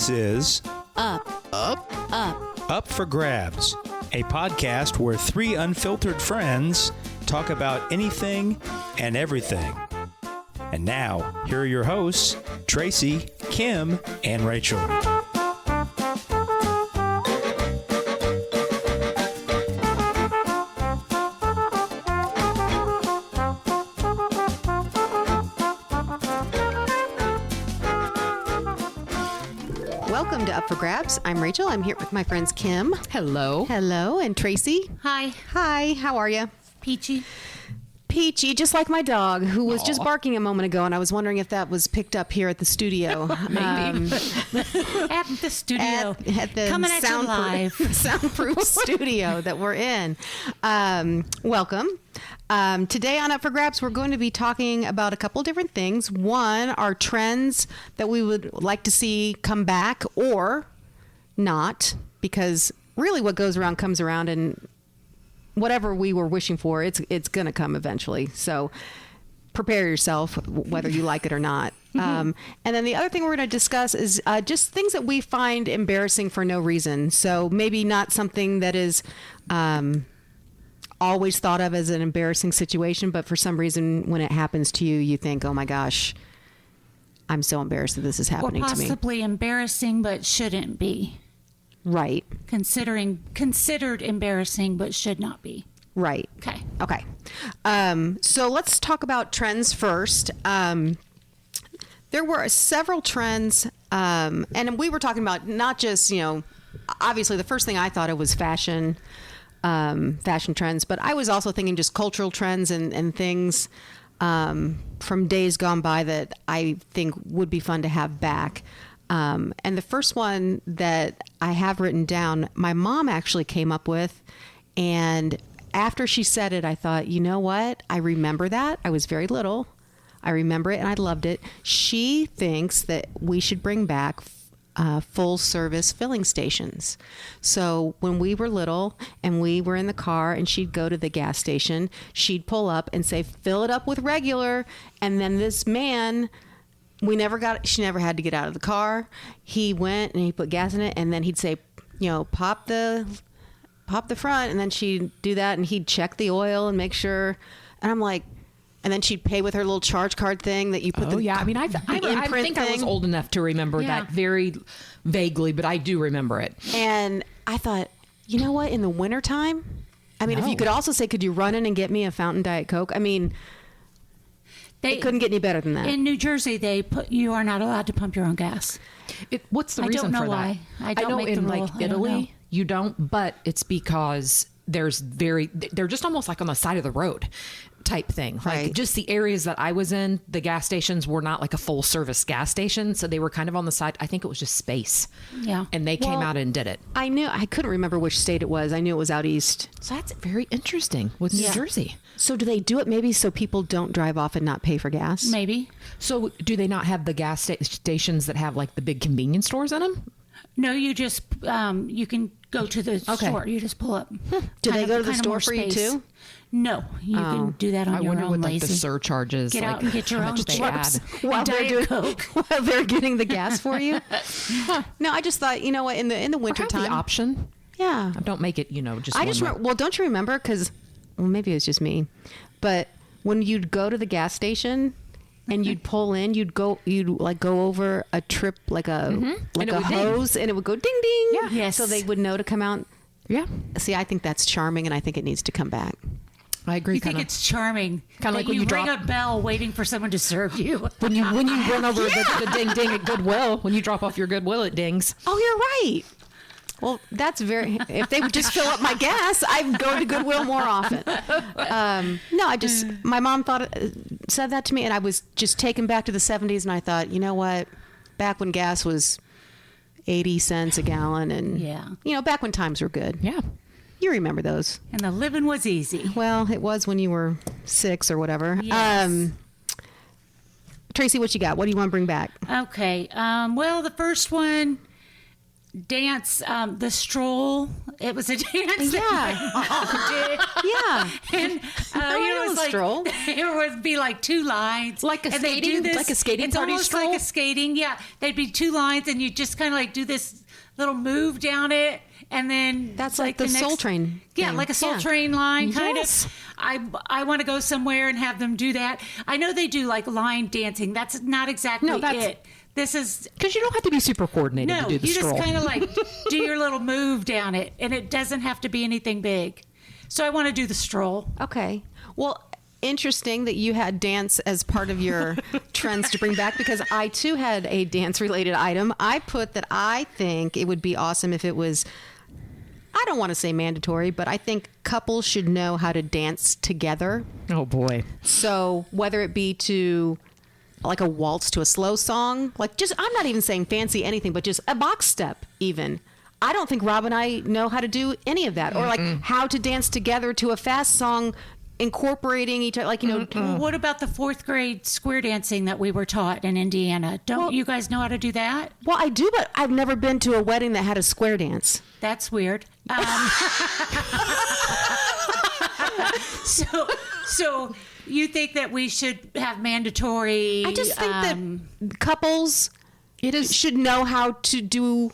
This is Up for Grabs, a podcast where three unfiltered friends talk about anything and everything. And now, here are your hosts, Tracy, Kim, and Rachel. Welcome to Up for Grabs. I'm Rachel. I'm here with my friends Kim. Hello. Hello. And Tracy. Hi. Hi. How are you? Peachy. Peachy, just like my dog, who was just barking a moment ago, and I was wondering if that was picked up here at the studio. Maybe. At the studio. At the Coming at you live. soundproof studio that we're in. Welcome. Today on Up for Grabs, we're going to be talking about a couple different things. One, our trends that we would like to see come back or not, because really what goes around comes around, and whatever we were wishing for, it's going to come eventually. So prepare yourself, whether you like it or not. And then the other thing we're going to discuss is just things that we find embarrassing for no reason. So maybe not something that is always thought of as an embarrassing situation, but for some reason when it happens to you, you think, oh my gosh, I'm so embarrassed that this is happening to me. Or possibly embarrassing, but shouldn't be. Right. Considered embarrassing, but should not be. Right. Okay. So let's talk about trends first. There were several trends, and we were talking about not just, obviously the first thing I thought of was fashion trends, but I was also thinking just cultural trends and things from days gone by that I think would be fun to have back. And the first one that I have written down, my mom actually came up with, and after she said it, I thought, you know what? I remember that. I was very little. I remember it and I loved it. She thinks that we should bring back full service filling stations. So when we were little and we were in the car and she'd go to the gas station, she'd pull up and say, fill it up with regular. And then this man, she never had to get out of the car. He went and he put gas in it, and then he'd say, pop the front, and then she'd do that, and he'd check the oil and make sure. And I'm like, and then she'd pay with her little charge card thing that you put I think I was old enough to remember that very vaguely, but I do remember it. And I thought, you know what, in the wintertime, if you could also say, could you run in and get me a Fountain Diet Coke? It couldn't get any better than that. In New Jersey, you are not allowed to pump your own gas. What's the reason for that? I don't know why. In like Italy, you don't, but it's because they're just almost like on the side of the road type thing. Right. Like just the areas that I was in, the gas stations were not like a full service gas station. So they were kind of on the side. I think it was just space. Yeah. And they came out and did it. I couldn't remember which state it was. I knew it was out east. So that's very interesting with New Jersey. So do they do it maybe so people don't drive off and not pay for gas? Maybe. So do they not have the gas stations that have like the big convenience stores in them? No, you just, you can go to the store. You just pull up. Do they go to the store for you too? No, you can do that on your own. I wonder what lazy. The surcharges. Get out and get your own chips. While they're getting the gas for you. No, I just thought, in the wintertime, the option. Yeah, don't make it. Just well, don't you remember? Because maybe it was just me, but when you'd go to the gas station and you'd pull in, you'd go over a trip like a hose, and it would go ding ding. Yeah. Yes. So they would know to come out. Yeah. See, I think that's charming, and I think it needs to come back. I agree. You think it's charming? Kind of like when you ring a bell waiting for someone to serve you. when you run over the ding ding at Goodwill, when you drop off your Goodwill, it dings. Oh, you're right. Well, that's if they would just fill up my gas, I'd go to Goodwill more often. My mom said that to me, and I was just taken back to the 70s, and I thought, you know what? Back when gas was 80 cents a gallon, and back when times were good. Yeah. You remember those. And the living was easy. Well, it was when you were 6 or whatever. Yes. Tracy, what you got? What do you want to bring back? Okay. Well, the first one, dance, the stroll. It was a dance that my mom did. Yeah. And it was like stroll. There would be like 2 lines, like a and they skating, do this, like a skating it's party almost stroll. like a skating. Yeah, they'd be 2 lines, and you just kind of like do this little move down it, and then That's like the Soul Train Yeah, thing. like a Soul Yeah. Train line kind Yes. of. I want to go somewhere and have them do that. I know they do like line dancing. That's not exactly it. This is because you don't have to be super coordinated no. to do the You stroll. just kind of like do your little move down it, and it doesn't have to be anything big. So I want to do the stroll. Okay. Well, interesting that you had dance as part of your trends to bring back, because I too had a dance related item. I put that I think it would be awesome if it was, I don't want to say mandatory, but I think couples should know how to dance together. Oh boy. So whether it be to like a waltz to a slow song, like just, I'm not even saying fancy anything, but just a box step even. I don't think Rob and I know how to do any of that, or like how to dance together to a fast song, incorporating each other, like, you know. Well, what about the 4th grade square dancing that we were taught in Indiana? Don't you guys know how to do that? Well, I do, but I've never been to a wedding that had a square dance. That's weird. So you think that we should have mandatory? I just think that couples should know how to do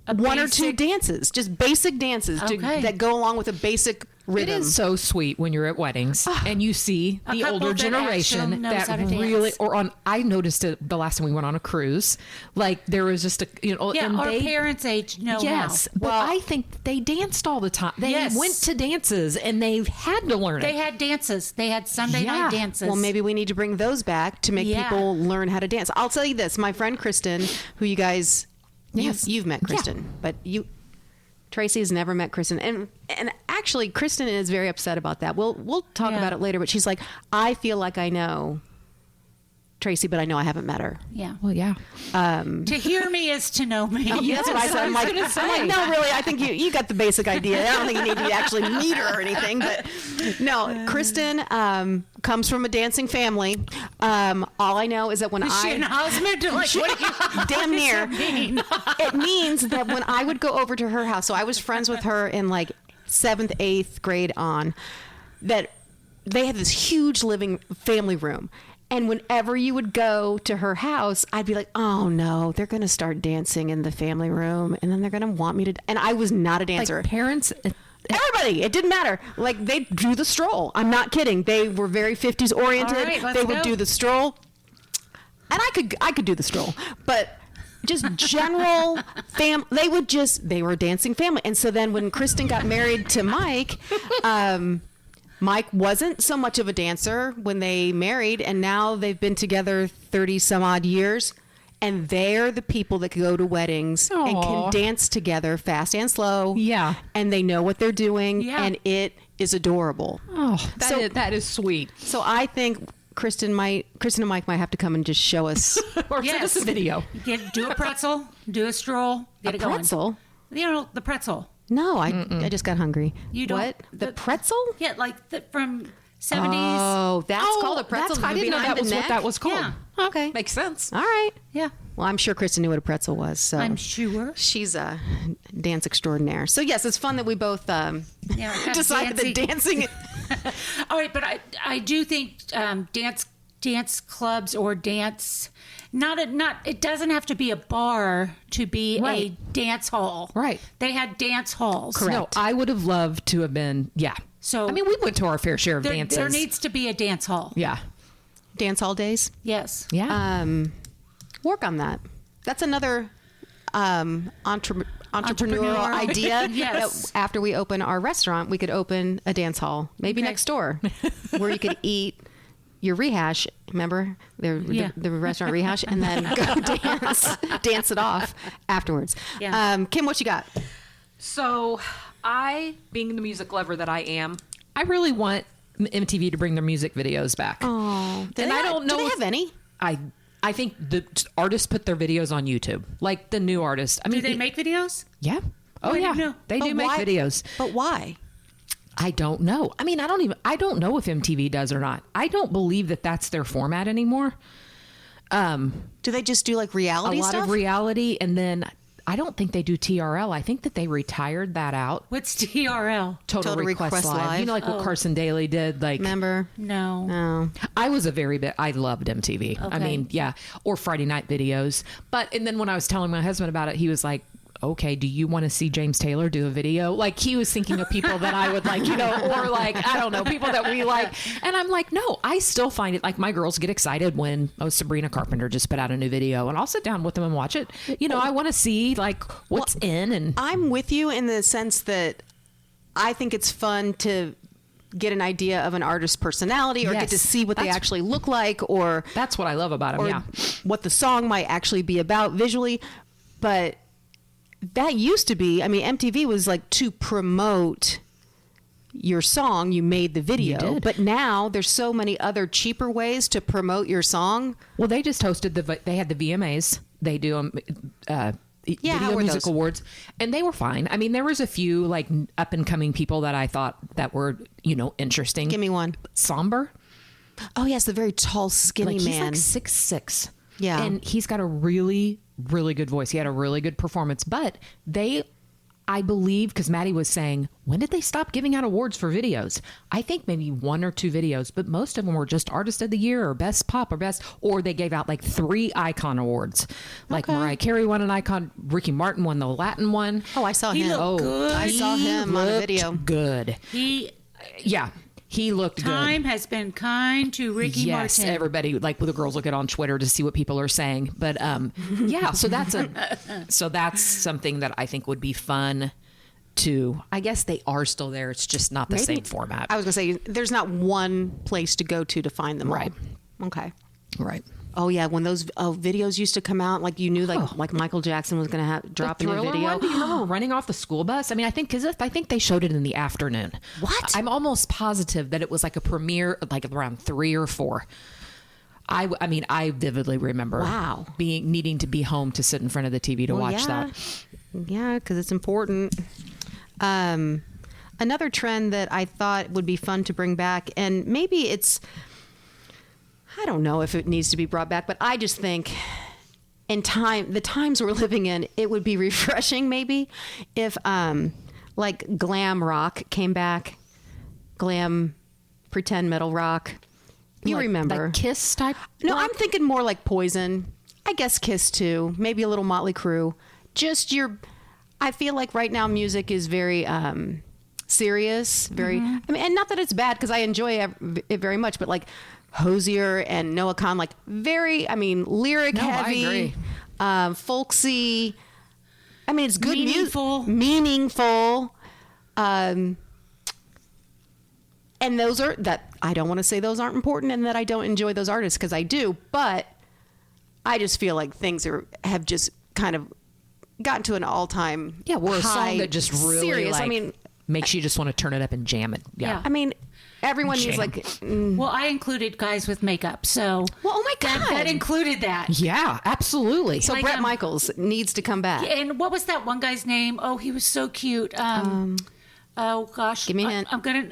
one or two basic- dances, just basic dances Okay. that go along with a basic rhythm. It is so sweet when you're at weddings and you see the couple older that generation actually knows that how to really, dance. or on. I noticed it the last time we went on a cruise. Like there was just a, Yeah, and our they, parents' age know yes, how. but I think they danced all the time. They Yes. went to dances and they had to learn They it. had dances. They had Sunday Yeah. night dances. Well, maybe we need to bring those back to make Yeah. people learn how to dance. I'll tell you this: my friend Kristen, who you guys, Yes. you've met Kristen, but Tracy has never met Kristen, and actually, Kristen is very upset about that. We'll talk Yeah. about it later. But she's like, I feel like I know Tracy, but I know I haven't met her. Yeah. Well, yeah. To hear me is to know me. That's what I said. I'm like, no, really, I think you got the basic idea. I don't think you need to actually meet her or anything. But no, Kristen comes from a dancing family. All I know is that when Is she an husband? Like, what do you, damn what near, does that mean? it means that when I would go over to her house, so I was friends with her in like 7th, 8th grade on, that they had this huge living family room. And whenever you would go to her house, I'd be like, oh no, they're going to start dancing in the family room. And then they're going to want me to. And I was not a dancer. Like parents. Everybody, it didn't matter. Like they do the stroll. I'm not kidding. They were very 50s oriented. All right, let's they would go. do the stroll. And I could do the stroll. But just general they were a dancing family. And so then when Kristen got married to Mike, Mike wasn't so much of a dancer when they married, and now they've been together 30 some odd years, and they're the people that go to weddings and Aw. can dance together fast and slow. Yeah. And they know what they're doing, Yeah. and it is adorable. Oh, So- that is sweet. So I think Kristen and Mike might have to come and just show us Or send us a video. Do a pretzel, do a stroll, get a it going. pretzel. You know, the pretzel. No, I just got hungry. You don't- What? The pretzel? Yeah, like from 70s. Oh, that's called a pretzel. I didn't know behind that the was neck? what that was called. Yeah. Okay. Makes sense. All right. Yeah, Well, I'm sure Kristen knew what a pretzel was. So I'm sure. she's a dance extraordinaire. So yes, it's fun that we both Yeah, have decided that dancing. All right, but I do think dance clubs or dance not it doesn't have to be a bar to be Right. a dance hall. Right. They had dance halls. Correct. No, I would have loved to have been. Yeah. So I mean, we went to our fair share of There, dances. there needs to be a dance hall. Yeah. Dance hall days. Yes. Yeah. Work on that. That's another entrepreneurial Entrepreneur. idea. Yes. That after we open our restaurant, we could open a dance hall, maybe Okay. next door, where you could eat your rehash. Remember Yeah. the restaurant rehash, and then go dance it off afterwards. Yeah. Kim, what you got? So, being the music lover that I am, I really want MTV to bring their music videos back. Oh, And I don't know Do they if- have any? I think the artists put their videos on YouTube, like the new artists. I mean, Do they make videos? Yeah. Oh, I yeah. didn't know. They do But make why- videos. But why? I don't know. I mean, I don't know if MTV does or not. I don't believe that that's their format anymore. Do they just do like A reality lot stuff? of reality, and then I don't think they do TRL. I think that they retired that out. What's TRL? Total Request Live. You know, like what Carson Daly did. Like, Remember? No. I was I loved MTV. I Okay. mean, yeah, or Friday night videos. And then when I was telling my husband about it, he was like, okay, do you want to see James Taylor do a video? Like, he was thinking of people that I would like, you know, or like, I don't know, people that we like. And I'm like, no, I still find it, like, my girls get excited when Sabrina Carpenter just put out a new video, and I'll sit down with them and watch it. You know, I want to see like what's in. And I'm with you in the sense that I think it's fun to get an idea of an artist's personality, or Yes. get to see what they That's- actually look like, or that's what I love about him. or Yeah. what the song might actually be about visually. But that used to be, I mean, MTV was like, to promote your song, you made the video. did. But now there's so many other cheaper ways to promote your song. Well, they just hosted they had the VMAs. They do how Video were Music those? Awards, and they were fine. I mean, there was a few like up and coming people that I thought that were, you know, interesting. Give me one. Somber. Oh, yes, the very tall, skinny Like, man. he's like 6'6". Yeah. And he's got a really, really good voice. He had a really good performance. But I believe, because Maddie was saying, when did they stop giving out awards for videos? I think maybe 1 or 2 videos, but most of them were just Artist of the Year or Best Pop or they gave out like 3 icon awards. Like Mariah Carey won an icon, Ricky Martin won the Latin one. Oh, I saw He him. looked good. I saw him on a Looked video. Good. Yeah. He looked Time good. has been kind to Ricky Yes, Martin. everybody, like, the girls look at on Twitter to see what people are saying. But yeah, so that's something that I think would be fun to. I guess they are still there. It's just not the same format. I was going to say, there's not one place to go to find them Right. all. Okay. Right. Oh yeah, when those videos used to come out, like you knew, like Michael Jackson was going to drop a new Thriller video. one? Do you remember running off the school bus? I mean, I think they showed it in the afternoon. What? I'm almost positive that it was like a premiere, like around 3 or 4. I mean, I vividly remember Wow. needing to be home to sit in front of the TV to watch that. Yeah, because it's important. Another trend that I thought would be fun to bring back, and maybe I don't know if it needs to be brought back, but I just think the times we're living in, it would be refreshing maybe if like glam rock came back, glam pretend metal rock. You remember. Like Kiss type? No, I'm thinking more like Poison. I guess Kiss too. Maybe a little Motley Crue. I feel like right now music is very serious. Very. I mean, and not that it's bad, because I enjoy it very much. But like Hozier and Noah Kahn, like very. I mean, lyric heavy, I agree. Folksy. I mean, it's good Meaningful. music. Meaningful. And those are that I don't want to say those aren't important and that I don't enjoy those artists, because I do, but I just feel like things have just kind of gotten to an all-time Or a high, song that just really serious. like, I mean, makes you just want to turn it up and jam it. Yeah. I mean, everyone needs Jam. like Well, I included guys with makeup, so oh my God. that included that. Yeah, absolutely. so like, Bret Michaels needs to come back. And what was that one guy's name? Oh, he was so cute. Oh gosh, Give me a hint. I'm gonna.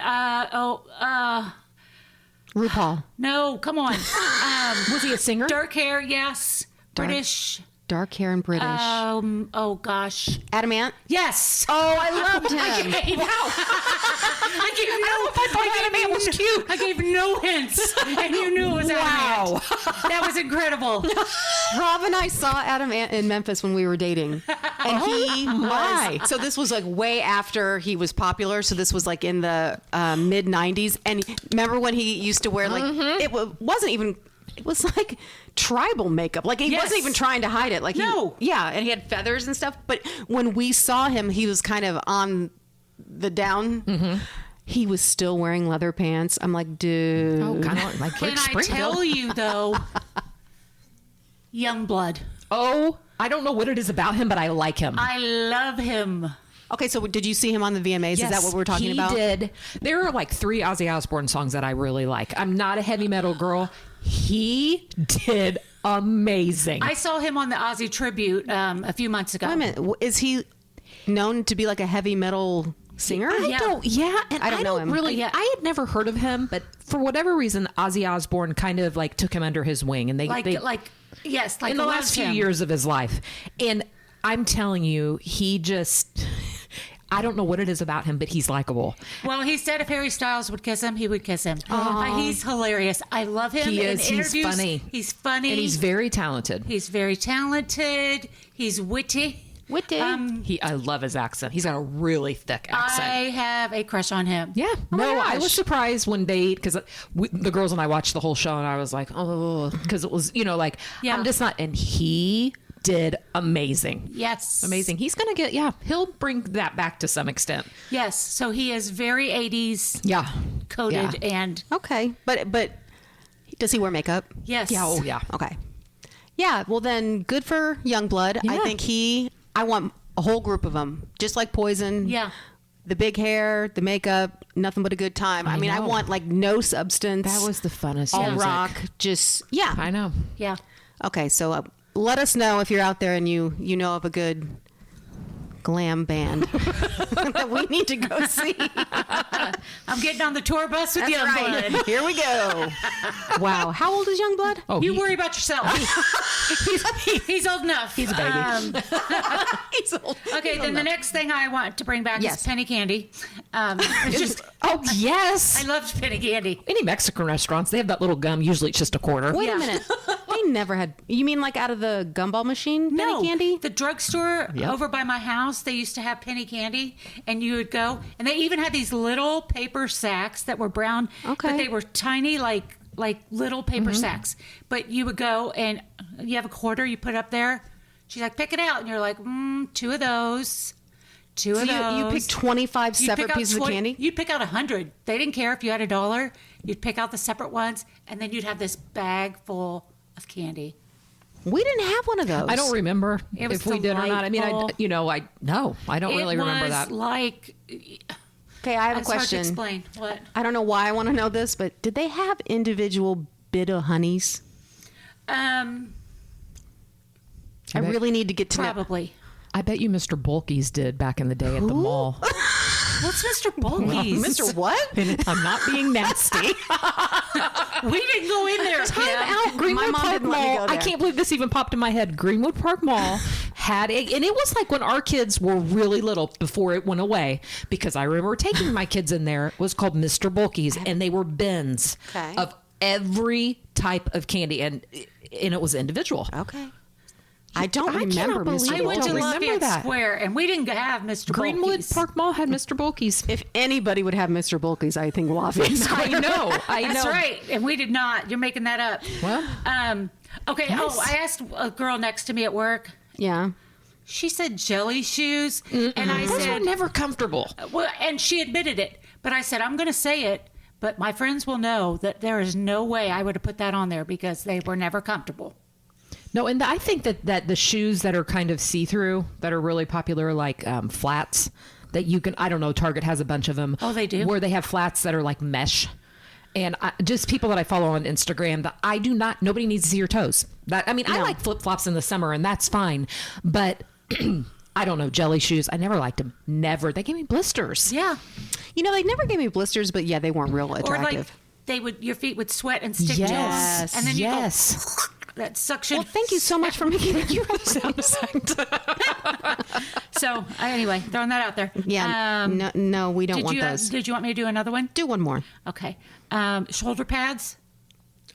RuPaul, No, come on. Was he a singer? Dark hair, yes. British. dark hair and British. Oh gosh. Adam Ant. Yes. Oh, I loved him. I gave no hints, and you knew it was Adam Ant. That was incredible. Rob and I saw Adam Ant in Memphis when we were dating, and he was. So this was like way after he was popular. So this was like in the mid '90s. And remember when he used to wear like wasn't even. It was like tribal makeup. Like he Yes. wasn't even trying to hide it. Like No. and he had feathers and stuff. But when we saw him, he was kind of on the down. He was still wearing leather pants. I'm like, dude. Oh, kind of like Can Rick I Springfield. tell you though? Youngblood. Oh, I don't know what it is about him, but I like him. I love him. Okay, so did you see him on the VMAs? Is that what we're talking about? He did. There are like 3 Ozzy Osbourne songs that I really like. I'm not a heavy metal girl. He did amazing. I saw him on the Ozzy tribute a few months ago. Wait a minute. Is he known to be like a heavy metal singer? And I don't know him. really. Yeah. I had never heard of him, but for whatever reason, Ozzy Osbourne kind of like took him under his wing, and they Yes, like in the last loves few him. years of his life. And I'm telling you, he just, I don't know what it is about him, but he's likable. Well, he said if Harry Styles would kiss him, he would kiss him. He's hilarious. I love him. He in is. interviews. He's funny. He's funny. And he's very talented. He's very talented. He's witty. I love his accent. He's got a really thick accent. I have a crush on him. Yeah. my No, I gosh. was surprised when because the girls and I watched the whole show and I was like, oh, because it was, like, Yeah. I'm just not. And he did amazing. Yes. Amazing. He's going to he'll bring that back to some extent. Yes. So he is very 80s Yeah. coded Yeah. and Okay, but does he wear makeup? yes. Yeah. Oh, yeah. Okay. Yeah, well then, good for Youngblood. I Yeah. think I want a whole group of them, just like Poison. Yeah. The big hair, the makeup, nothing but a good time. I mean, I know. want like no substance. That was the funnest all music. rock. Just, yeah. I know. Yeah. Okay, so let us know if you're out there and you know of a good glam band that we need to go see. I'm getting on the tour bus with That's Youngblood. right. Here we go. Wow. How old is Youngblood? Oh, You worry about yourself. he's old enough. He's a baby. He's old. Okay, then the next thing I want to bring back Yes. is penny candy. It's just, Oh, yes. I loved penny candy. Any Mexican restaurants, they have that little gum. Usually it's just a quarter. Wait Yeah. a minute. They never had. You mean like out of the gumball machine? No, Penny candy? the drugstore Yep. over by my house, they used to have penny candy, and you would go, and they even had these little paper sacks that were brown, Okay. but they were tiny, like little paper sacks. But you would go, and you have a quarter, you put it up there. She's like, pick it out, and you're like, two of those. Two So of those. you picked 25 You'd separate pick out pieces of candy? You'd pick out 100. They didn't care if you had $1. You'd pick out the separate ones, and then you'd have this bag full of candy. We didn't have one of those. I don't remember It was if we did or not. I mean, delightful. I don't really remember that. Like, Okay, I have a it's hard to question. explain. What? I don't know why I want to know this, but did they have individual Bidda honeys? I bet- really need to get to know. Probably. I bet you Mr. Bulky's did back in the day at the mall. What's Mr. Bulky's? Mr. What? I'm not being nasty. We didn't go in there, Kim. Out My Greenwood mom Park didn't let me Mall. go I there. can't believe this even popped in my head. Greenwood Park Mall had and it was like when our kids were really little before it went away, because I remember taking my kids in there. It was called Mr. Bulky's, and they were bins Okay. of every type of candy, and it was individual. Okay. I don't I cannot remember believe Mr. I went to don't remember Lafayette that. Square, and we didn't have Mr. Greenwood Bulky's. Park Mall had Mr. Bulky's. If anybody would have Mr. Bulky's, I think Lafayette I Square. know. I know. That's right, and we did not. You're making that up. Well, Okay. Nice. Oh, I asked a girl next to me at work. Yeah. She said jelly shoes, and I those were said, never comfortable. well, and she admitted it. But I said, I'm going to say it, but my friends will know that there is no way I would have put that on there because they were never comfortable. No, and I think that the shoes that are kind of see-through, that are really popular, like flats, that you can, I don't know, Target has a bunch of them. Oh, they do? Where they have flats that are like mesh. And just people that I follow on Instagram, that I do not, nobody needs to see your toes. I like flip-flops in the summer, and that's fine. But I don't know, jelly shoes, I never liked them. Never. They gave me blisters. Yeah. You know, they never gave me blisters, but yeah, they weren't real Or attractive. like your feet would sweat and stick Yes. to them. And then you yes. go, that suction. Well, thank you so much for making it. You sound So anyway, throwing that out there. Yeah. No, we don't Did want you those. did you want me to do another one? Do one more. Okay. Shoulder pads.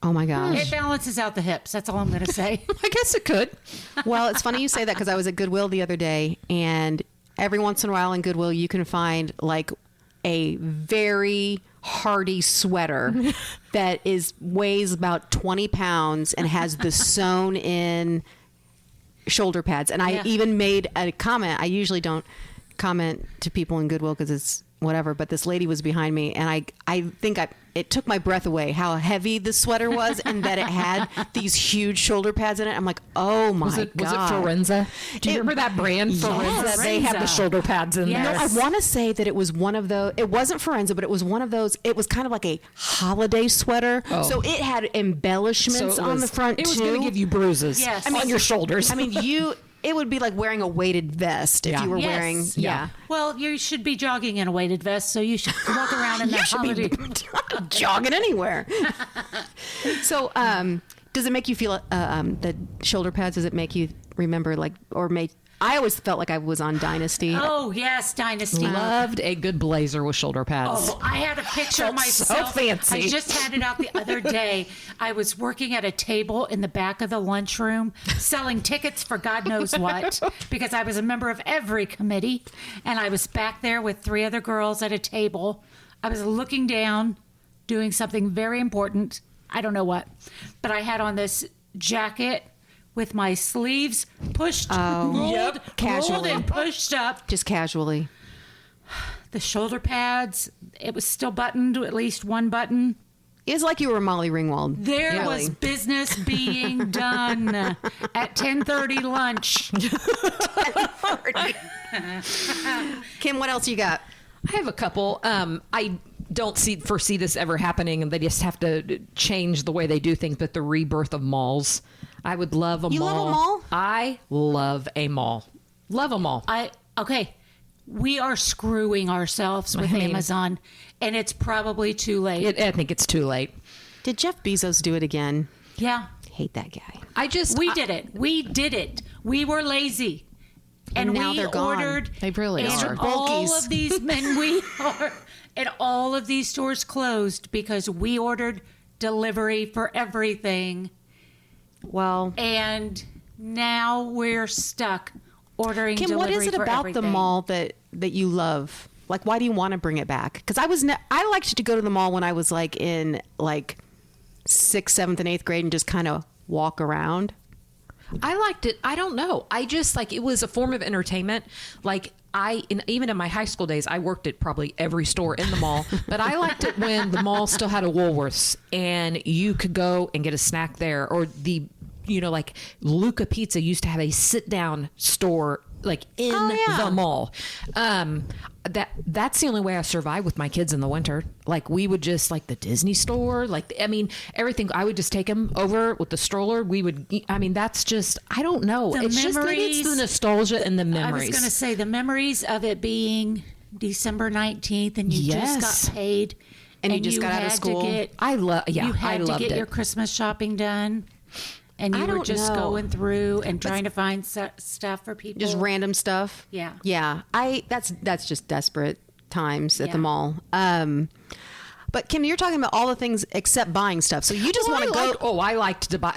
Oh my gosh. It balances out the hips. That's all I'm going to say. I guess it could. Well, it's funny you say that because I was at Goodwill the other day, and every once in a while in Goodwill you can find like a very hardy sweater that weighs about 20 pounds and has the sewn in shoulder pads. And I Yeah. even made a comment. I usually don't comment to people in Goodwill because it's whatever, but this lady was behind me, and I think it took my breath away how heavy the sweater was and that it had these huge shoulder pads in it. I'm like, oh my Was it God. Forenza? Do you remember that brand, Forenza? Yes. They have the Forenza. shoulder pads in Yes. there. I want to say that it was one of those. It wasn't Forenza, but it was one of those. It was kind of like a holiday sweater. Oh. So it had embellishments it on was- the front It was too. going to give you bruises Yes. on your shoulders. I mean, it would be like wearing a weighted vest if Yeah. you were Yes. wearing. Yeah. Well, you should be jogging in a weighted vest, so you should walk around in You that should be holiday. jogging anywhere. So, does it make you feel the shoulder pads? Does it make you remember or make I always felt like I was on Dynasty. Oh, yes, Dynasty. Loved a good blazer with shoulder pads. Oh, I had a picture of That's so myself. fancy. I just had it out the other day. I was working at a table in the back of the lunchroom selling tickets for God knows what, because I was a member of every committee. And I was back there with 3 other girls at a table. I was looking down, doing something very important. I don't know what. But I had on this jacket with my sleeves pushed, rolled Casually. and pushed up. Just casually. The shoulder pads, it was still buttoned, at least one button. It's like you were Molly Ringwald. There Really. was business being done at 10:30 lunch. Kim, what else you got? I have a couple. I don't foresee this ever happening, and they just have to change the way they do things. But the rebirth of malls, I would love a mall. You love a mall? I love a mall. Love a mall. Okay, we are screwing ourselves with Amazon, and it's probably too late. I think it's too late. Did Jeff Bezos do it again? Yeah, Hate that guy. we did it. We did it. We were lazy. And now we they're gone. ordered. They really and are. All Bulkies. of these men, and all of these stores closed because we ordered delivery for everything. Well, And now we're stuck ordering Kim, delivery what is it for about everything. the mall that you love? Like, why do you want to bring it back? Because I liked to go to the mall when I was like in like 6th, 7th, and 8th grade and just kind of walk around. I liked it. I don't know. I just it was a form of entertainment. Like even in my high school days, I worked at probably every store in the mall, but I liked it when the mall still had a Woolworths and you could go and get a snack there, or like Luca Pizza used to have a sit down store like in the mall. That's the only way I survive with my kids in the winter. Like we would just the Disney store, everything. I would just take them over with the stroller. That's just, I don't know. The It's just maybe it's the nostalgia and the memories. I was going to say the memories of it being December 19th and you just got paid. And you just got out of school. You had to get your Christmas shopping done. And you I were don't just know. going through and trying to find stuff for people. Just random stuff. Yeah. Yeah. That's just desperate times at the Yeah. mall. But Kim, you're talking about all the things except buying stuff. So you just want to go. I liked to buy.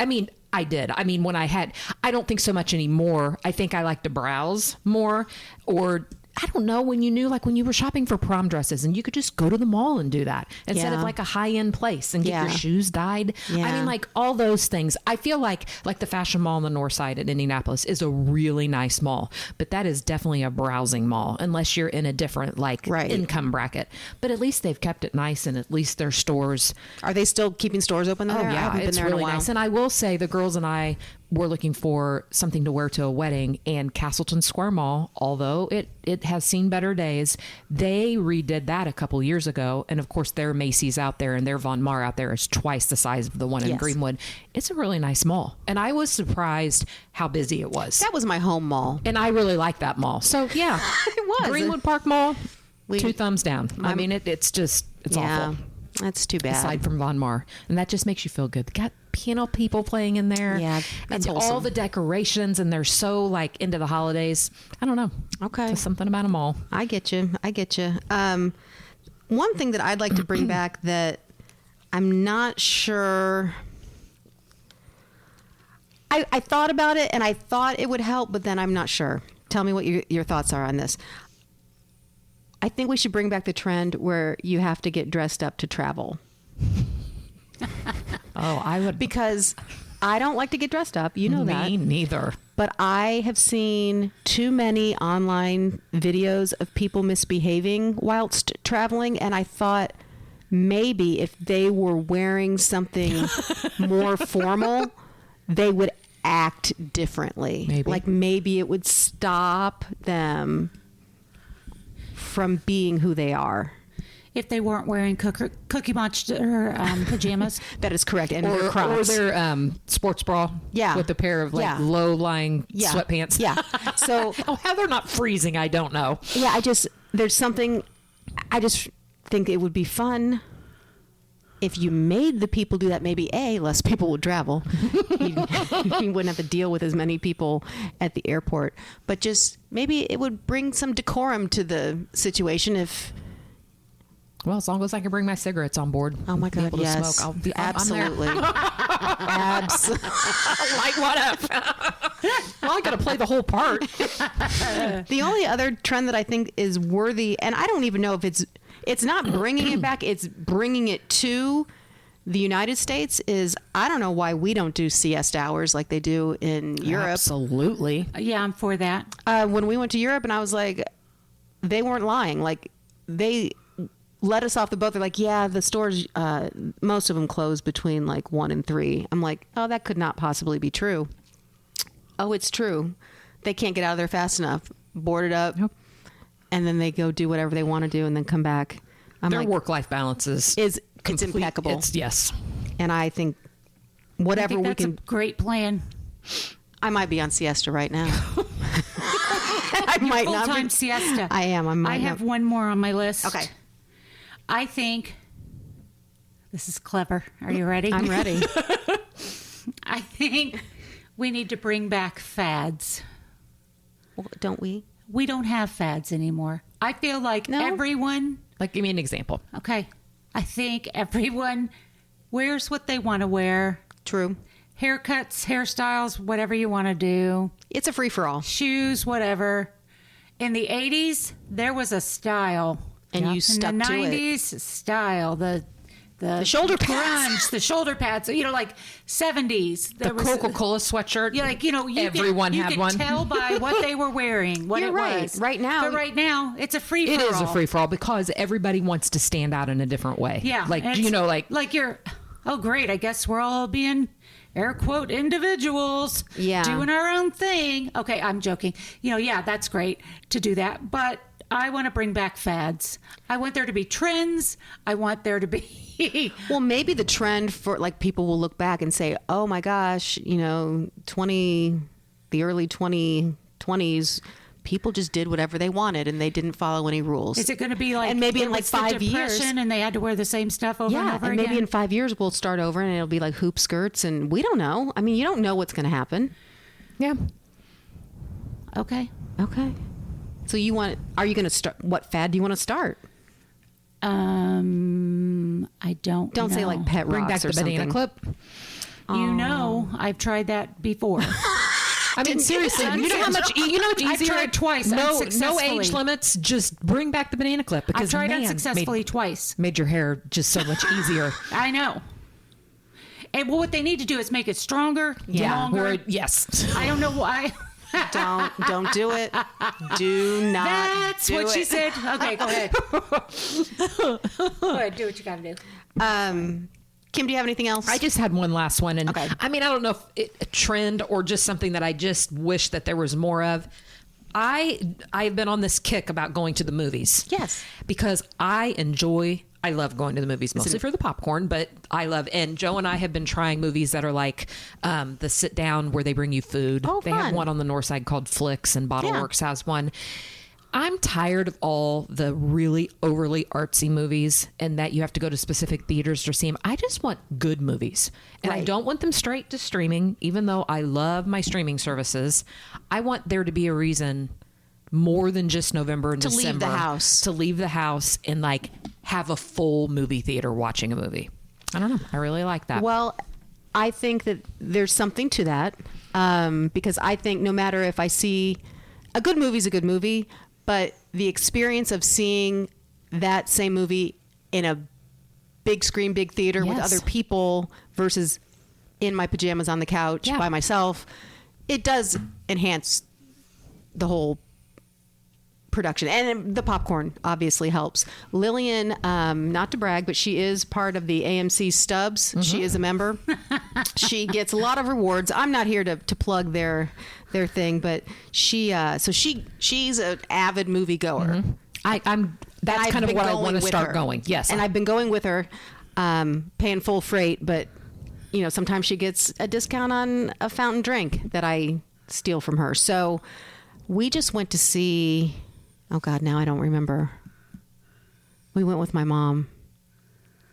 I did. When I don't think so much anymore. I think I like to browse more, or I don't know, when you knew, when you were shopping for prom dresses and you could just go to the mall and do that instead of a high-end place and get your shoes dyed. Yeah. All those things. I feel like the Fashion Mall on the north side in Indianapolis is a really nice mall, but that is definitely a browsing mall unless you're in a different income bracket. But at least they've kept it nice, and at least their stores. Are they still keeping stores open there? Oh, I yeah, haven't been it's there in a really while. nice. And I will say the girls and I were looking for something to wear to a wedding, and Castleton Square Mall, although it has seen better days, they redid that a couple years ago. And of course their Macy's out there and their Von Maur out there is twice the size of the one in Yes. Greenwood. It's a really nice mall. And I was surprised how busy it was. That was my home mall. And I really like that mall. So yeah, It was. Greenwood Park Mall, 2 thumbs down. It's awful. That's too bad. Aside from Von Maur, and that just makes you feel good. They got piano people playing in there. Yeah, that's and all wholesome. the decorations, and they're so into the holidays. I don't know. Okay. Just something about them all. I get you. One thing that I'd like to bring back that I'm not sure. I thought about it and I thought it would help, but then I'm not sure. Tell me what your thoughts are on this. I think we should bring back the trend where you have to get dressed up to travel. Oh, I would. Because I don't like to get dressed up. You know that. Me neither. But I have seen too many online videos of people misbehaving whilst traveling, and I thought maybe if they were wearing something more formal, they would act differently. Maybe. Maybe it would stop them from being who they are. If they weren't wearing Cookie Monster pajamas. That is correct. And Or their Crocs. their sports bra. Yeah. With a pair of Yeah. low-lying Yeah. sweatpants. Yeah. So How they're not freezing, I don't know. yeah, there's something, I just think it would be fun if you made the people do that, maybe less people would travel. You wouldn't have to deal with as many people at the airport. But just maybe it would bring some decorum to the situation if. Well, as long as I can bring my cigarettes on board. Oh my God! Be able to Yes, smoke. absolutely. Absolutely. Light what up? Well, I got to play the whole part. The only other trend that I think is worthy, and I don't even know if it's not bringing it back, it's bringing it to the United States, is I don't know why we don't do siesta hours like they do in Europe. Absolutely. Yeah, I'm for that. When we went to Europe, and I was like, they weren't lying. Like, they let us off the boat. They're like, yeah, the stores, most of them close between like 1 and 3. I'm like, oh, that could not possibly be true. Oh, it's true. They can't get out of there fast enough. Board it up. Yep. And then they go do whatever they want to do and then come back. Their like, work-life balance is it's complete. impeccable. Yes. And I think whatever I think we that's can, a great plan. I might be on siesta right now. I might not Full-time be. siesta. I am. I have one more on my list. Okay. I think this is clever. Are you ready? I'm ready. I think we need to bring back fads. Well, don't we? We don't have fads anymore. I feel like No? everyone, Like, give me an example. okay, I think everyone wears what they want to wear. True. Haircuts, hairstyles, whatever you want to do. It's a free for all. Shoes, whatever. In the 80s, there was a style. And you In stuck the to it. 90s, style. The shoulder grunge, pads. the shoulder pads. You know, like 70s. The Coca-Cola sweatshirt. Yeah, like, you know, everyone you had could one. tell by what they were wearing, what You're it right. was. Right now- But right now, it's a free for all. It is a free-for-all because everybody wants to stand out in a different way. Yeah. Like, and you it's know, like you're, oh, great. I guess we're all being air quote individuals. Yeah. Doing our own thing. Okay, I'm joking. You know, yeah, that's great to do that. But I want to bring back fads. I want there to be trends. I want there to be. Well, maybe the trend for like people will look back and say, "Oh my gosh, you know, the early 2020s, people just did whatever they wanted and they didn't follow any rules." Is it going to be like, and maybe it in like was the 5 years, Depression and they had to wear the same stuff over and yeah, over and again? maybe in 5 years we'll start over and it'll be like hoop skirts, and we don't know. I mean, you don't know what's going to happen. yeah. Okay. Okay. So are you going to start? What fad do you want to start? I don't. Don't say know. like pet Bring rocks back or the something. banana clip. You know, I've tried that before. I mean, seriously, you know how much I've easier. tried twice No unsuccessfully. age limits. Just bring back the banana clip because I've tried man, unsuccessfully twice. made your hair just so much easier. I know. And what they need to do is make it stronger, Yeah. longer. Or, yes. I don't know why. Don't do it. Do not. That's do what she it. said. Okay, go ahead. Go ahead, do what you got to do. Kim, do you have anything else? I just had one last one, and Okay. I mean, I don't know if a trend or just something that I just wish that there was more of. I've been on this kick about going to the movies. Yes. Because I love going to the movies mostly for the popcorn, but I love, and Joe and I have been trying movies that are like the sit down where they bring you food. Oh, they have fun. one on the north side called Flicks, and BottleWorks Yeah. has one. I'm tired of all the really overly artsy movies and that you have to go to specific theaters to see them. I just want good movies. And I Right. don't want them straight to streaming, even though I love my streaming services. I want there to be a reason more than just November and To leave the December house. to leave the house and like have a full movie theater watching a movie. I don't know. I really like that. Well, I think that there's something to that, because I think no matter if I see a good movie is a good movie, but the experience of seeing that same movie in a big screen, big theater with Yes. other people versus in my pajamas on the couch Yeah. by myself, it does enhance the whole production, and the popcorn obviously helps. Lillian, not to brag, but she is part of the AMC Stubs. She is a member. She gets a lot of rewards. I'm not here to plug their thing, but she's an avid moviegoer. That's I've kind of been what I going want to with start her. going. Yes. And I've been going with her, paying full freight, but sometimes she gets a discount on a fountain drink that I steal from her. So we just went to see, oh God, now I don't remember. We went with my mom.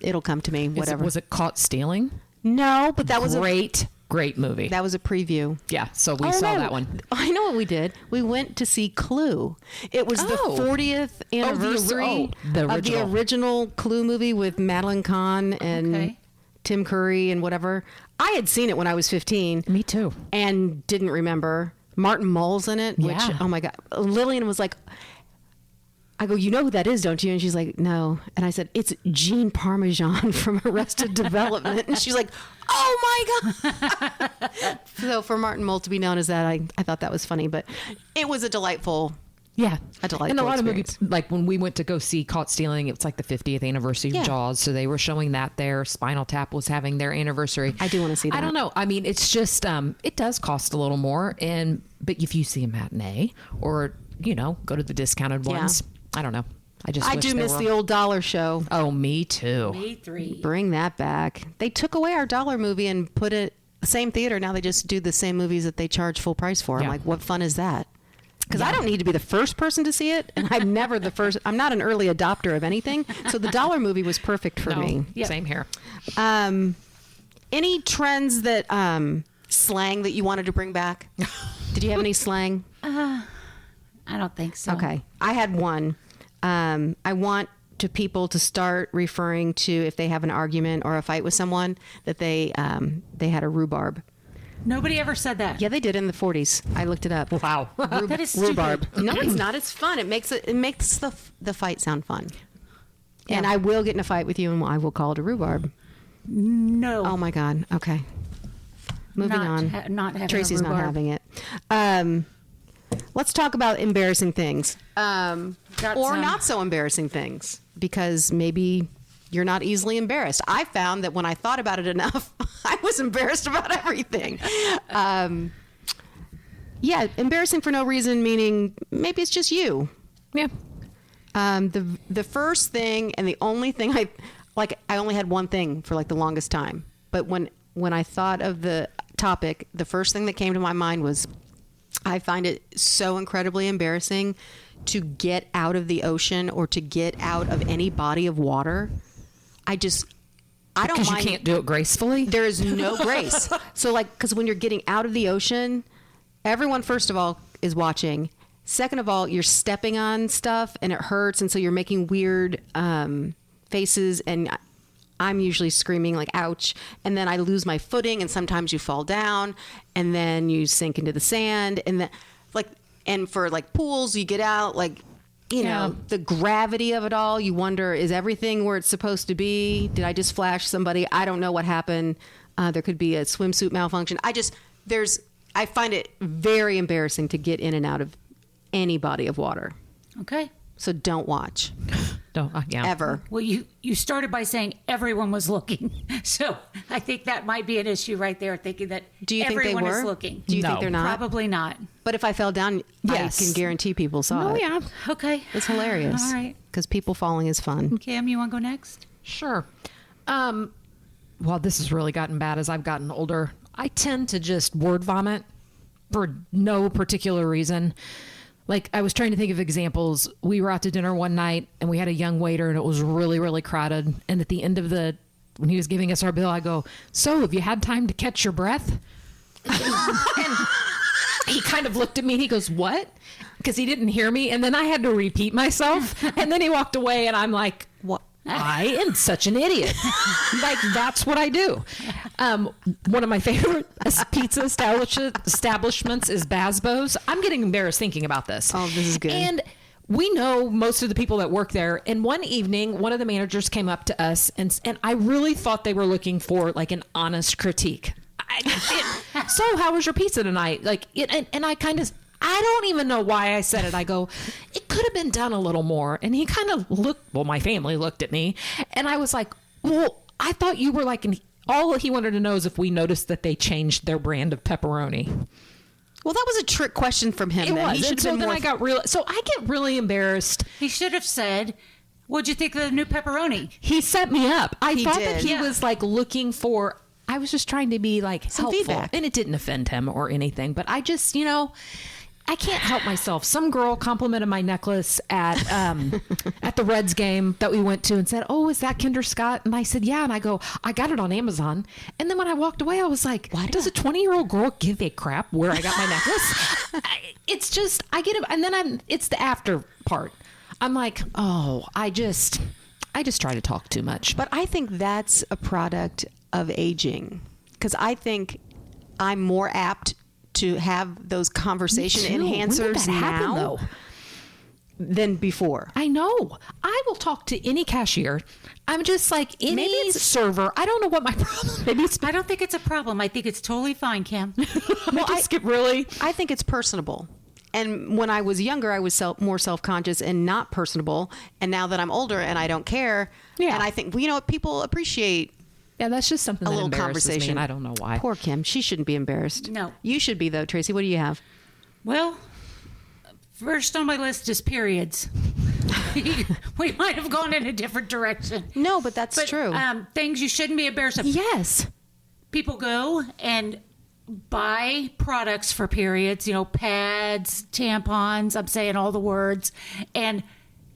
It'll come to me. Whatever. Was it Caught Stealing? No, but that was great movie. That was a preview. Yeah, so we saw that one. I know what we did. We went to see Clue. It was the 40th anniversary of the original Clue movie with Madeline Kahn and Tim Curry and whatever. I had seen it when I was 15. Me too. And didn't remember. Martin Mull's in it, which, oh my God. Lillian was like, I go, you know who that is, don't you? And she's like, no. And I said, it's Jean Parmesan from Arrested Development. And she's like, oh my God. So for Martin Mull to be known as that, I thought that was funny. But it was a delightful and a lot of movies, like when we went to go see Caught Stealing, it's like the 50th anniversary of Jaws, so they were showing that there. Spinal Tap was having their anniversary. I do want to see that. I don't know. I mean, it's just it does cost a little more, but if you see a matinee or go to the discounted ones, I don't know. I do miss the old dollar show. Oh, me too. Me three. Bring that back. They took away our dollar movie and put it the same theater. Now they just do the same movies that they charge full price for. I'm like, what fun is that? Because I don't need to be the first person to see it, and I'm never the first. I'm not an early adopter of anything, so the dollar movie was perfect for me. Yep. Same here. Any trends that slang that you wanted to bring back? Did you have any slang? I don't think so. Okay, I had one. I want people to start referring to, if they have an argument or a fight with someone, that they had a rhubarb. Nobody ever said that. Yeah, they did in the 40s. I looked it up. Wow. That is stupid. Rhubarb. No, it's not. It's fun. It makes the fight sound fun. Yeah. And I will get in a fight with you, and I will call it a rhubarb. No. Oh my God. Okay. Moving on. Not having Tracy's a rhubarb. not having it. Let's talk about embarrassing things, or not so embarrassing things, because maybe you're not easily embarrassed. I found that when I thought about it enough, I was embarrassed about everything. Embarrassing for no reason, meaning maybe it's just you. Yeah. The first thing and the only thing I only had one thing for like the longest time. But when I thought of the topic, the first thing that came to my mind was, I find it so incredibly embarrassing to get out of the ocean or to get out of any body of water. I don't mind. Because you can't do it gracefully? There is no grace. So because when you're getting out of the ocean, everyone, first of all, is watching. Second of all, you're stepping on stuff and it hurts. And so you're making weird faces, and I'm usually screaming like, ouch. And then I lose my footing, and sometimes you fall down, and then you sink into the sand. And then and for pools, you get out, the gravity of it all. You wonder, is everything where it's supposed to be? Did I just flash somebody? I don't know what happened. There could be a swimsuit malfunction. I find it very embarrassing to get in and out of any body of water. Okay. So don't watch. Don't, ever. Well, you started by saying everyone was looking. So I think that might be an issue right there, thinking that everyone is looking. Do you think they're not? Probably not. But if I fell down, yes. I can guarantee people saw it. Oh, yeah. Okay. It's hilarious. All right. Because people falling is fun. Cam, you want to go next? Sure. Well, this has really gotten bad as I've gotten older. I tend to just word vomit for no particular reason. I was trying to think of examples. We were out to dinner one night and we had a young waiter and it was really, really crowded. And at the end of when he was giving us our bill, I go, "So have you had time to catch your breath?" And he kind of looked at me and he goes, "What?" Because he didn't hear me. And then I had to repeat myself. And then he walked away and I'm like, "What? I am such an idiot." That's what I do. One of my favorite pizza establishments is Basbo's. I'm getting embarrassed thinking about this. Oh, this is good. And we know most of the people that work there. And one evening, one of the managers came up to us, and I really thought they were looking for an honest critique. So how was your pizza tonight? And I kind of... I don't even know why I said it. I go, "It could have been done a little more." And he kind of my family looked at me and I was like, "Well, I thought you were all he wanted to know is if we noticed that they changed their brand of pepperoni." Well, that was a trick question from him. It was. He should have been more... I get really embarrassed. He should have said, "What'd you think of the new pepperoni?" He set me up. I thought that he Yeah. was looking for, I was just trying to be some helpful. feedback. And it didn't offend him or anything, but I just, I can't help myself. Some girl complimented my necklace at the Reds game that we went to and said, "Oh, is that Kinder Scott?" And I said, "Yeah." And I go, "I got it on Amazon." And then when I walked away, I was like, "Why does a 20-year-old girl give a crap where I got my necklace?" It's just, I get it. And then it's the after part. I'm like, oh, I just try to talk too much. But I think that's a product of aging, because I think I'm more apt to have those conversation enhancers now than before. I know. I will talk to any cashier. I'm just like any server. I don't know what my problem. Maybe it's. I don't think it's a problem. I think it's totally fine, Kim. Well, I think it's personable. And when I was younger, I was more self-conscious and not personable. And now that I'm older and I don't care, and I think, well, you know what, people appreciate. Yeah, that's just something a that little embarrasses conversation. me, and I don't know why. Poor Kim. She shouldn't be embarrassed. No. You should be, though, Tracy. What do you have? Well, first on my list is periods. We might have gone in a different direction. No, but that's true. Things you shouldn't be embarrassed of. Yes. People go and buy products for periods, pads, tampons, I'm saying all the words, and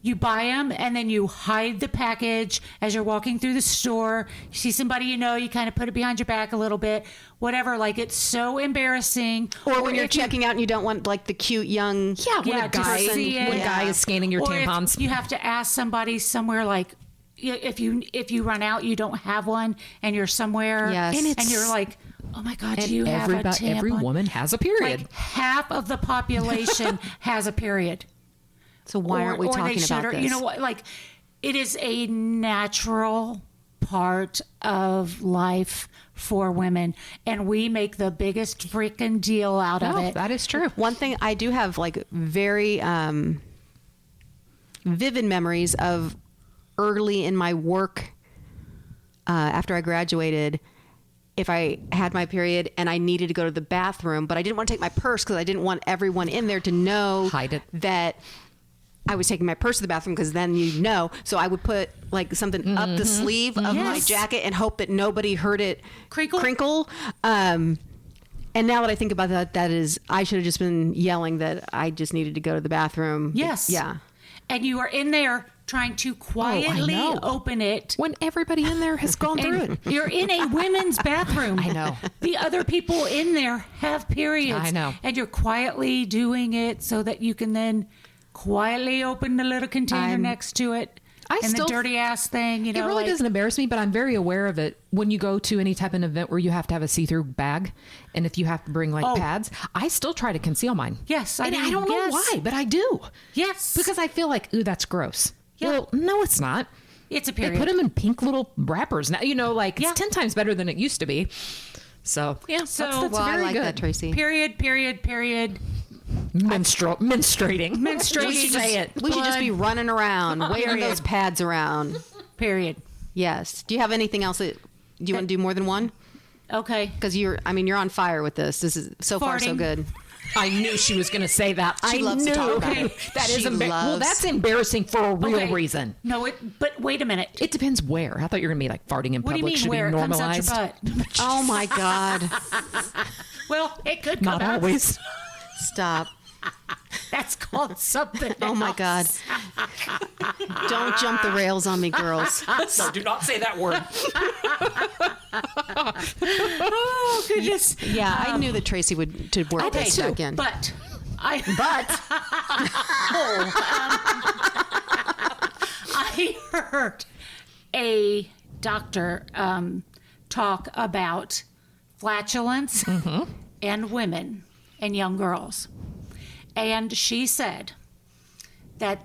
you buy them and then you hide the package as you're walking through the store. You see somebody you kind of put it behind your back a little bit, whatever. Like, it's so embarrassing. Or when you're checking out and you don't want like the cute young when a guy is scanning your tampons. If you have to ask somebody somewhere, like if you run out, you don't have one, and you're somewhere, and you're like, oh my God, do you have a tampon? Every woman has a period. Like, half of the population has a period. So why aren't we talking about this? You know what? Like, it is a natural part of life for women, and we make the biggest freaking deal out of it. That is true. One thing I do have, like, very vivid memories of early in my work after I graduated. If I had my period and I needed to go to the bathroom, but I didn't want to take my purse because I didn't want everyone in there to know that I was taking my purse to the bathroom, because then So I would put like something up the sleeve of my jacket and hope that nobody heard it crinkle. And now that I think about that is, I should have just been yelling that I just needed to go to the bathroom. Yes. Yeah. And you are in there trying to quietly open it when everybody in there has gone through it. You're in a women's bathroom. I know. The other people in there have periods. I know. And you're quietly doing it so that you can then quietly open the little container next to it. The dirty ass thing, It really doesn't embarrass me, but I'm very aware of it when you go to any type of event where you have to have a see-through bag, and if you have to bring pads, I still try to conceal mine. Yes, I don't know why, but I do. Yes, because I feel like, ooh, that's gross. Yeah. Well, no, it's not. It's a period. They put them in pink little wrappers now. It's 10 times better than it used to be. So that's I like good. that, Tracy. Period. Menstruating. We should just be running around, waving those pads around. Period. Yes. Do you have anything else that you want to do more than one? Okay. Because you're on fire with this. This is so far so good. I knew she was going to say that. She loves to talk about it. That is well, that's embarrassing for a real reason. No, but wait a minute. It depends where. I thought you were going to be like farting in what public should where be normalized. It comes out your butt? Oh my God. Well, it could come Not out. always. Stop. That's called something. Oh my God. Don't jump the rails on me, girls. No, do not say that word. Oh goodness. Yeah, I knew that Tracy would work this back in. But I heard a doctor talk about flatulence and women and young girls. And she said that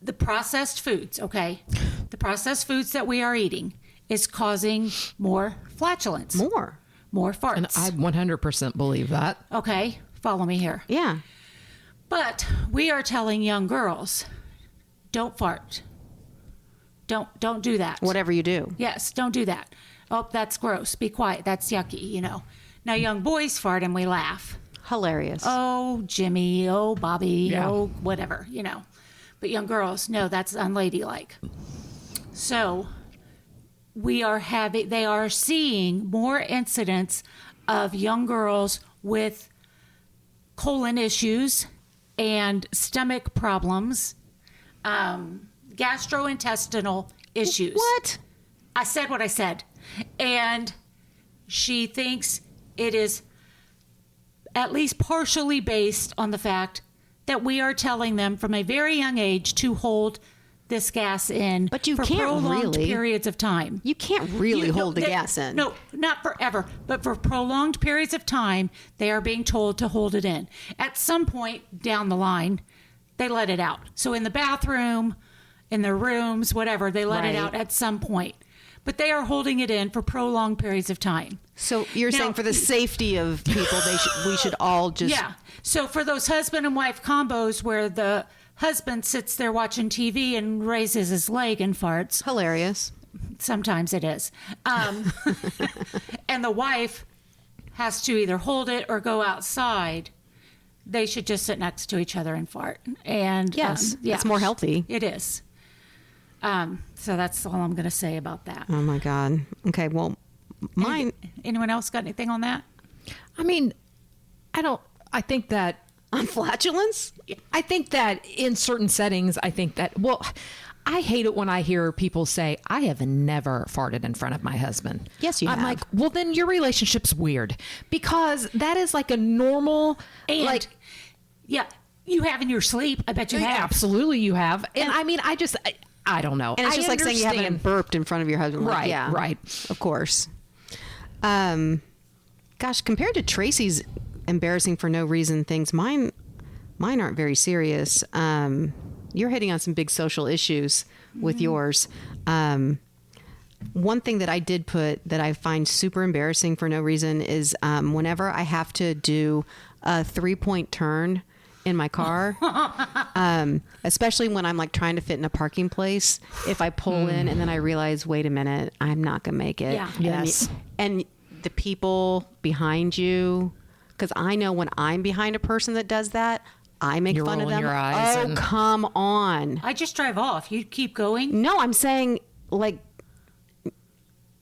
the processed foods, the processed foods that we are eating is causing more flatulence. More farts. And I 100% believe that. Okay, follow me here. Yeah. But we are telling young girls, don't fart. Don't do that. Whatever you do. Yes, don't do that. Oh, that's gross. Be quiet. That's yucky, Now young boys fart and we laugh. Hilarious. Oh, Jimmy. Oh, Bobby. Yeah. Oh, whatever, But young girls, no, that's unladylike. So they are seeing more incidents of young girls with colon issues and stomach problems, gastrointestinal issues. What? I said what I said. And she thinks it is at least partially based on the fact that we are telling them from a very young age to hold this gas in But you for can't prolonged really. periods of time. You can't really hold the gas in. No, not forever, but for prolonged periods of time, they are being told to hold it in. At some point down the line, they let it out. So in the bathroom, in their rooms, whatever, they let it Right. out at some point. But they are holding it in for prolonged periods of time. So you're Now- saying for the safety of people, we should all just. Yeah. So for those husband and wife combos where the husband sits there watching TV and raises his leg and farts, Hilarious. sometimes it is, and the wife has to either hold it or go outside, they should just sit next to each other and fart. And Yes, yeah, it's more healthy. It is. So that's all I'm going to say about that. Oh my God. Okay. Well, mine. Anyone else got anything on that? I mean, I think that On flatulence? in certain settings, I think that, well, I hate it when I hear people say, I have never farted in front of my husband. Yes, you I'm have. like, well, then your relationship's weird because that is like a normal, And like, yeah, you have in your sleep. I bet you have. absolutely you have. And I mean, I don't know. And it's I just like saying you haven't understand. burped in front of your husband. Like, Right, yeah, right. Of course. Gosh, compared to Tracy's embarrassing for no reason things, mine aren't very serious. You're hitting on some big social issues with yours. One thing that I did put that I find super embarrassing for no reason is whenever I have to do a 3-point turn in my car, especially when I'm like trying to fit in a parking place. If I pull in and then I realize, wait a minute, I'm not gonna make it. Yeah. Yes. And the people behind you, because I know when I'm behind a person that does that, I make You're fun of rolling them. your eyes Oh, and- come on. I just drive off. You keep going. No, I'm saying like,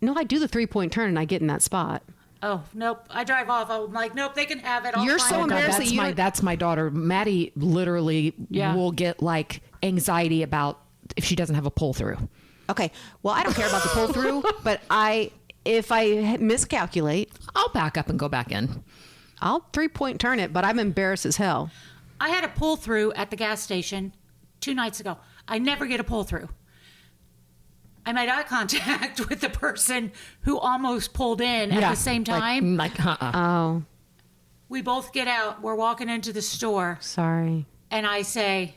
no, I do the 3-point turn and I get in that spot. Oh, nope. I drive off. I'm like, nope, they can have it. I'll You're find so it. God, embarrassed that's that you my don't- that's my daughter. Maddie literally Yeah. will get like anxiety about if she doesn't have a pull through. Okay. Well, I don't care about the pull through, but if I miscalculate, I'll back up and go back in. I'll 3-point turn it, but I'm embarrassed as hell. I had a pull through at the gas station 2 nights ago. I never get a pull through. I made eye contact with the person who almost pulled in at the same time. Oh, We both get out. We're walking into the store, sorry. and I say,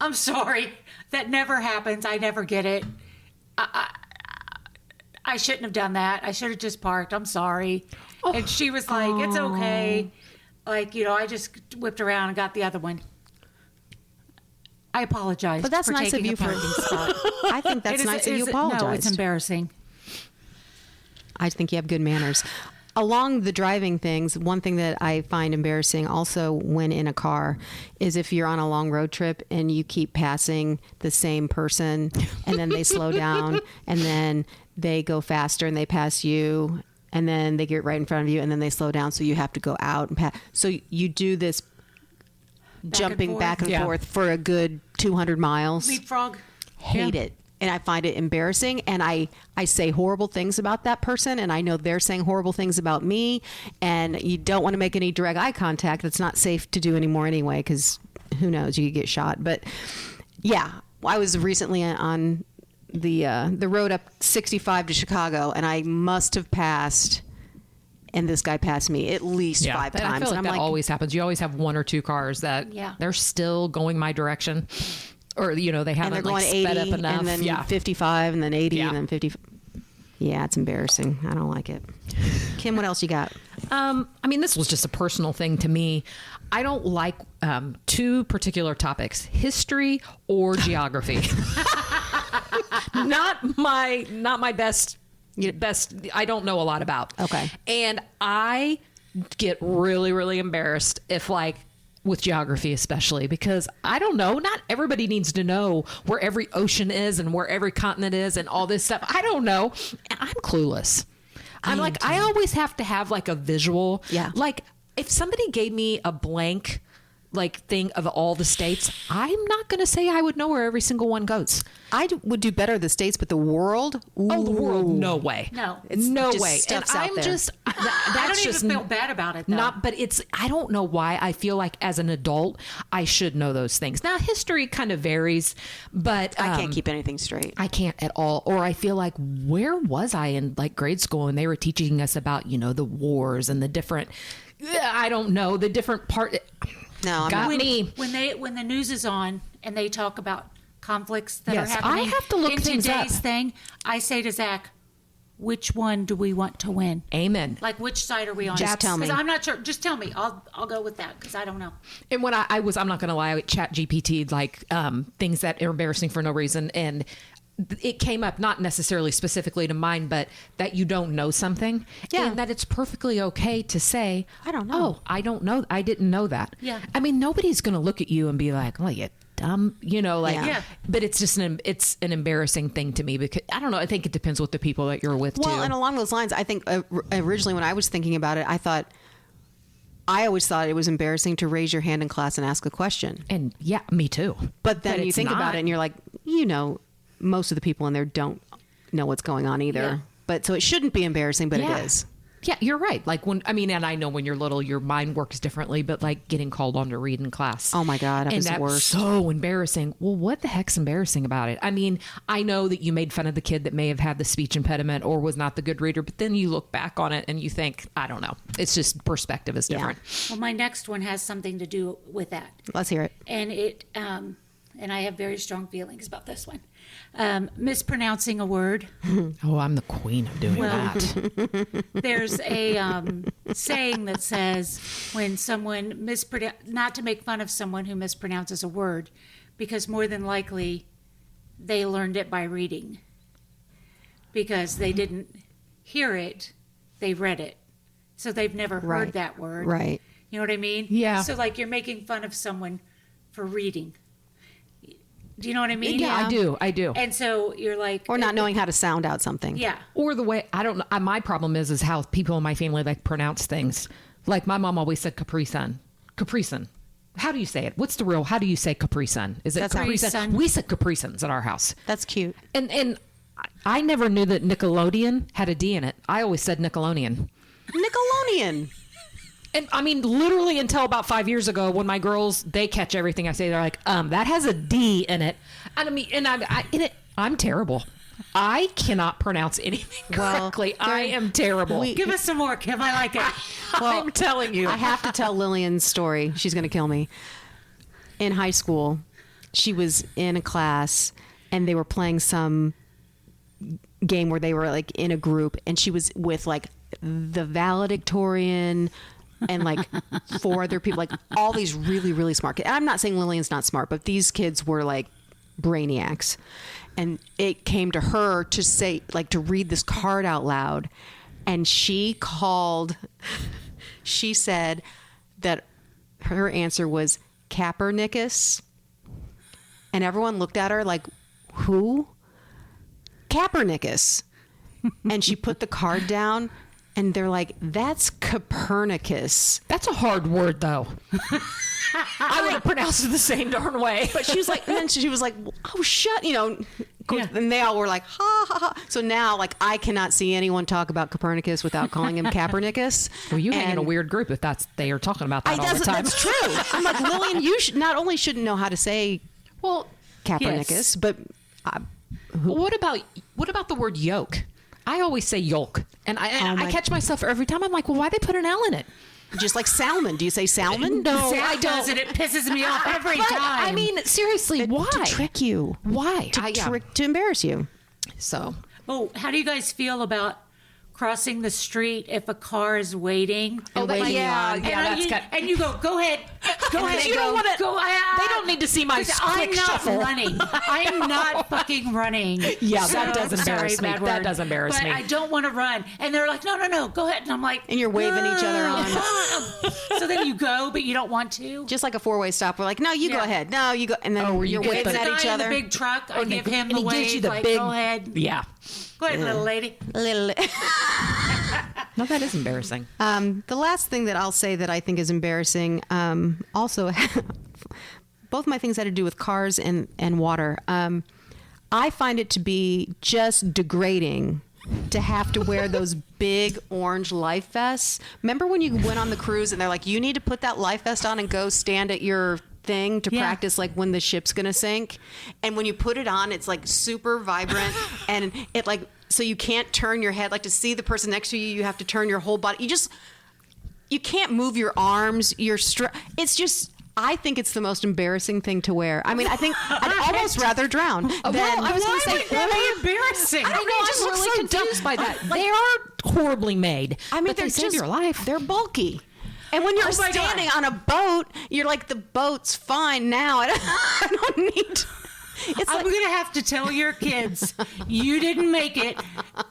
I'm sorry. That never happens. I never get it. I shouldn't have done that. I should have just parked. I'm sorry. And she was like, it's okay. Like, I just whipped around and got the other one. I apologize. But that's for nice of taking you a for. parking spot. I think that's It is- nice that you No, it's apologized. embarrassing. I think you have good manners. Along the driving things, one thing that I find embarrassing also when in a car is if you're on a long road trip and you keep passing the same person and then they slow down and then they go faster and they pass you and then they get right in front of you and then they slow down, so you have to go out and pass. So you do this jumping forth. back and Yeah. forth for a good 200 miles. Leapfrog. Hate it. And I find it embarrassing. And I say horrible things about that person. And I know they're saying horrible things about me. And you don't want to make any direct eye contact. It's not safe to do anymore anyway, because who knows, you could get shot. But yeah, I was recently on the road up 65 to Chicago, and I must have passed. And this guy passed me at least 5 And times. I feel like and that I'm like, always happens. You always have one or two cars that they're still going my direction, or they and haven't they're going like 80 sped up enough. and then yeah. 55 and then 80 Yeah. and then 50. Yeah, it's embarrassing. I don't like it. Kim, what else you got? I mean, this was just a personal thing to me. I don't like two particular topics: history or geography. not my best. I don't know a lot about. Okay. And I get really, really embarrassed if with geography, especially because I don't know. Not everybody needs to know where every ocean is and where every continent is and all this stuff. I don't know. And I'm clueless. I always have to have a visual. Yeah. if somebody gave me a blank thing of all the states, I'm not going to say I would know where every single one goes. Would do better the states, but the world? Ooh. Oh, the world, no way. No. It's no just way. And stuff's out I'm there. just I don't even feel bad about it, though. but I don't know why I feel like as an adult I should know those things. Now history kind of varies, but I can't keep anything straight. I can't at all. Or I feel like, where was I in grade school and they were teaching us about, the wars and the different, I don't know, the different part. No, I'm got not. me. When the news is on and they talk about conflicts that are Yes, happening I have to look in things today's up. thing, I say to Zach, which one do we want to win? Amen. Like, which side are we on? Just tell me. 'Cause I'm not sure. Just tell me. I'll go with that because I don't know. And when I'm not going to lie, I chat GPT'd things that are embarrassing for no reason. And it came up, not necessarily specifically to mine, but that you don't know something. Yeah. And that it's perfectly okay to say, I don't know. Oh, I don't know. I didn't know that. Yeah. I mean, nobody's going to look at you and be like, oh, you dumb, Yeah. But it's just it's an embarrassing thing to me because I don't know. I think it depends with the people that you're with too. Well, and along those lines, I think originally when I was thinking about it, I always thought it was embarrassing to raise your hand in class and ask a question. And yeah, me too. But then you it's think not. about it and you're like, most of the people in there don't know what's going on either. Yeah. But so it shouldn't be embarrassing, but Yeah. it is. Yeah, you're right. And I know when you're little, your mind works differently, but getting called on to read in class. Oh my God, that and was the that's worst. so embarrassing. Well, what the heck's embarrassing about it? I mean, I know that you made fun of the kid that may have had the speech impediment or was not the good reader, but then you look back on it and you think, I don't know. It's just perspective is different. Well, my next one has something to do with that, Let's hear it. and and I have very strong feelings about this one. Mispronouncing a word. Oh, I'm the queen of doing that. There's a saying that says when someone not to make fun of someone who mispronounces a word, because more than likely they learned it by reading. Because they didn't hear it, they read it. So they've never heard Right. that word. Right. You know what I mean? Yeah. So you're making fun of someone for reading. Do you know what I mean? Yeah, I do. And so you're like, Or not knowing how to sound out something. yeah. Or the way, I don't know. My problem is how people in my family pronounce things. Like my mom always said Capri Sun. Capri Sun. How do you say it? How do you say Capri Sun? Is it That's Capri Capri Sun? Sun. We said Capri Suns at our house. That's cute. And I never knew that Nickelodeon had a D in it. I always said Nickelodeon. Nickelodeon. And I mean, literally until about 5 years ago, when my girls, they catch everything I say, they're like, that has a D in it. And I mean, I'm terrible. I cannot pronounce anything correctly. I am terrible. Give us some more, Kim. I like it. I'm telling you. I have to tell Lillian's story. She's going to kill me. In high school, she was in a class and they were playing some game where they were in a group and she was with the valedictorian and 4 other people, all these really, really smart kids. I'm not saying Lillian's not smart, but these kids were brainiacs. And it came to her to say, to read this card out loud. And she said that her answer was Kaepernickus. And everyone looked at her like, who? Kaepernickus. And she put the card down and they're like, that's Copernicus. That's a hard word, though. I would have pronounced it the same darn way. But she was like, and then she was like, oh, shut, and they all were like, ha, ha, ha. So now, I cannot see anyone talk about Copernicus without calling him Kaepernickus. Well, you hang in a And weird group if they are talking about that all the time. That's true. I'm like, Lillian, you not only shouldn't know how to say Well, Kaepernickus, yes. but what about the word yolk? I always say yolk, and I catch myself every time. I'm like, well, why they put an L in it? just like salmon. Do you say salmon? No, Zach I don't. does it. It pisses me off every But, time. I mean, seriously, why? To trick you. Why? To embarrass you. So Oh, how do you guys feel about crossing the street if a car is waiting? Oh, waiting on. And, that's you, good. and you go ahead. Go ahead. You don't wanna- Go, They don't need to see my I'm quick not shuffle. running. I'm not fucking running. Yeah, that does embarrass sorry, me. bad That word. does embarrass but me. I don't want to run. And they're like, no, go ahead. And I'm like, And you're waving each other on. So then you go, but you don't want to. Just like a four-way stop. We're like, no, you go Yeah. ahead. No, you go. And then Oh, you're you get waving the- at each guy in other. the big truck. I give him and the he wave. gives you the like, big. go ahead. Yeah. Go ahead, little lady. Little. No, that is embarrassing. The last thing that I'll say that I think is embarrassing, also, both my things had to do with cars and water. I find it to be just degrading to have to wear those big orange life vests. Remember when you went on the cruise and they're like, you need to put that life vest on and go stand at your thing to practice like when the ship's gonna sink, and when you put it on it's like super vibrant and it like, so you can't turn your head, like to see the person next to you you have to turn your whole body, you can't move your arms, it's just, I think it's the most embarrassing thing to wear. I mean, I think I'd almost rather drown than. I was going to say, that be embarrassing? I know, I'm really confused by that. They are horribly made. I mean, but they save your life. They're bulky. And when you're standing on a boat, you're like, the boat's fine now. I don't need. I'm going to have to tell your kids you didn't make it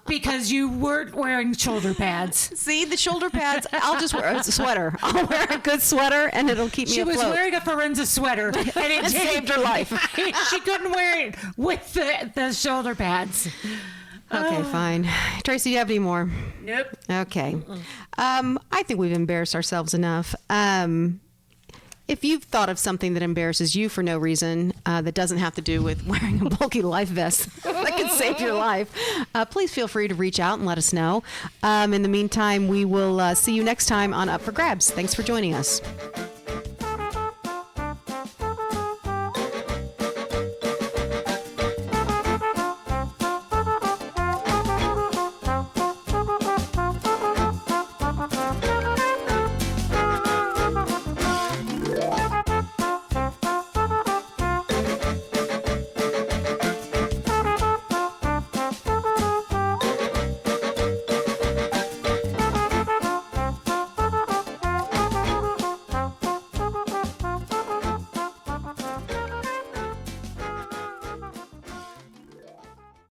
because you weren't wearing shoulder pads. See, the shoulder pads, I'll just wear a sweater. I'll wear a good sweater and it'll keep me afloat. She was wearing a Forenza sweater and it saved her life. She couldn't wear it with the shoulder pads. Okay, fine. Tracy, do you have any more? Nope. Okay. I think we've embarrassed ourselves enough. If you've thought of something that embarrasses you for no reason, that doesn't have to do with wearing a bulky life vest that could save your life, please feel free to reach out and let us know. In the meantime, we will see you next time on Up for Grabs. Thanks for joining us.